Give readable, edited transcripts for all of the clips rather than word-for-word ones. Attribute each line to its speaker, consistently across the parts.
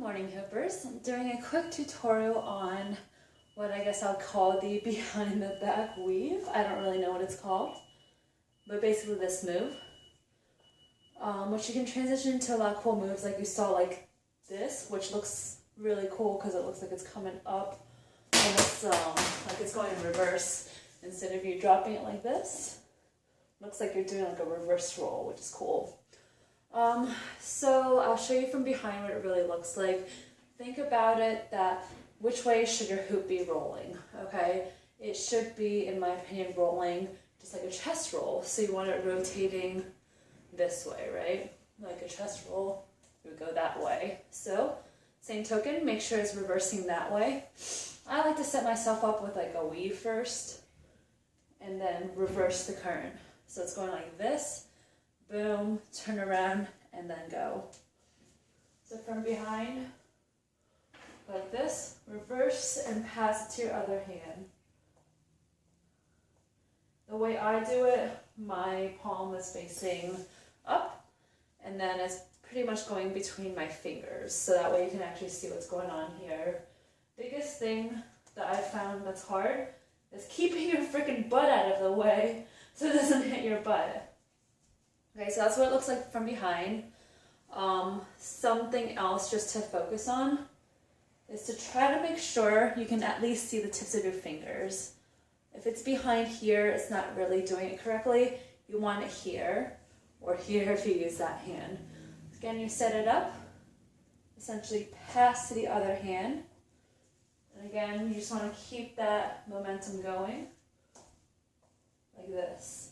Speaker 1: morning, hoopers. I'm doing a quick tutorial on what I guess I'll call the behind the back weave. I don't really know what it's called, but basically this move, which you can transition into a lot of cool moves like you saw, like this, which looks really cool because it looks like it's coming up and it's like it's going in reverse instead of you dropping it like this. Looks like you're doing like a reverse roll, which is cool. So I'll show you from behind what it really looks like. Think about it that which way should your hoop be rolling, okay? It should be, in my opinion, rolling just like a chest roll. So you want it rotating this way, right? Like a chest roll, it would go that way. So, same token, make sure it's reversing that way. I like to set myself up with like a weave first and then reverse the current. So it's going like this, boom, turn around, and then go. So from behind, like this, reverse and pass it to your other hand. The way I do it, my palm is facing up, and then it's pretty much going between my fingers, so that way you can actually see what's going on here. Biggest thing that I found that's hard is keeping your freaking butt out of the way so it doesn't hit your butt. Okay, so that's what it looks like from behind. Something else just to focus on is to try to make sure you can at least see the tips of your fingers. If it's behind here, it's not really doing it correctly. You want it here, or here if you use that hand. Again, you set it up, essentially pass to the other hand. And again, you just want to keep that momentum going, like this.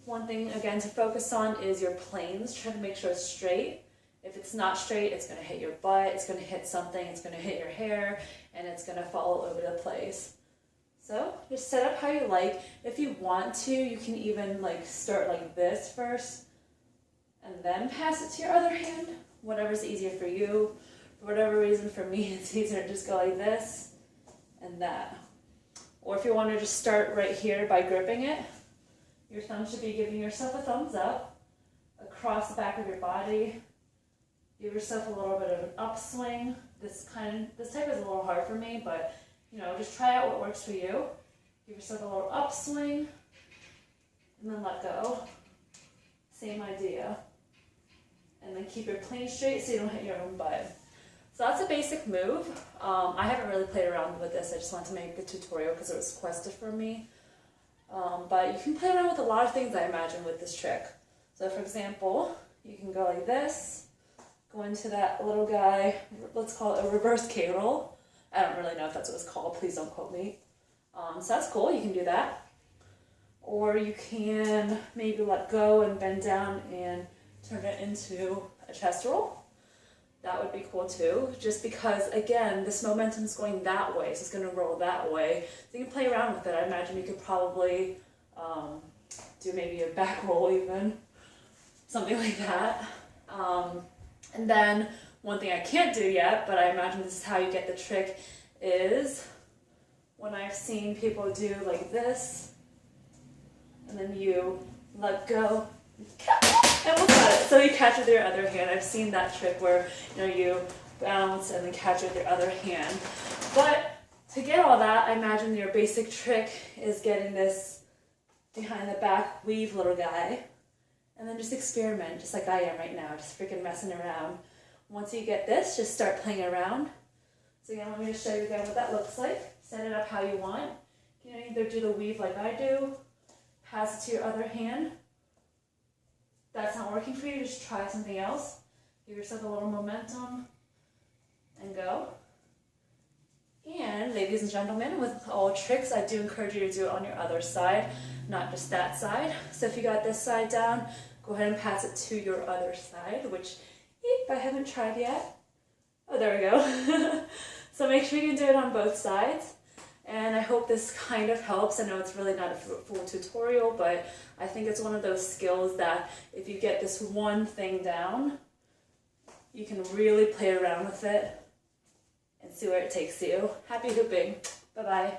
Speaker 1: One thing, again, to focus on is your planes. Try to make sure it's straight. If it's not straight, it's going to hit your butt, it's going to hit something, it's going to hit your hair, and it's going to fall all over the place. So just set up how you like. If you want to, you can even like start like this first and then pass it to your other hand. Whatever's easier for you. For whatever reason, for me, it's easier to just go like this and that. Or if you want to just start right here by gripping it, your thumb should be giving yourself a thumbs up across the back of your body. Give yourself a little bit of an upswing. This type is a little hard for me, but just try out what works for you. Give yourself a little upswing and then let go. Same idea. And then keep your plane straight so you don't hit your own butt. So that's a basic move. I haven't really played around with this. I just wanted to make the tutorial because it was requested from me. But you can play around with a lot of things, I imagine, with this trick. So for example, you can go like this, go into that little guy, let's call it a reverse K-roll. I don't really know if that's what it's called, please don't quote me. So that's cool, you can do that. Or you can maybe let go and bend down and turn it into a chest roll. That would be cool too, just because, again, this momentum is going that way, so it's going to roll that way. So you can play around with it. I imagine you could probably do maybe a back roll even, something like that. And then one thing I can't do yet, but I imagine this is how you get the trick, is when I've seen people do like this, and then you let go, and we'll cut it. So you catch with your other hand. I've seen that trick where you bounce and then catch with your other hand. But to get all that, I imagine your basic trick is getting this behind the back weave little guy, and then just experiment, just like I am right now, just freaking messing around. Once you get this, just start playing around. So again, let me just show you again what that looks like. Set it up how you want. You can either do the weave like I do, pass it to your other hand. If that's not working for you, just try something else. Give yourself a little momentum and go. And ladies and gentlemen, with all tricks, I do encourage you to do it on your other side, not just that side. So if you got this side down, go ahead and pass it to your other side, which I haven't tried yet. Oh, there we go. So make sure you can do it on both sides. And I hope this kind of helps. I know it's really not a full tutorial, but I think it's one of those skills that if you get this one thing down, you can really play around with it and see where it takes you. Happy hooping. Bye-bye.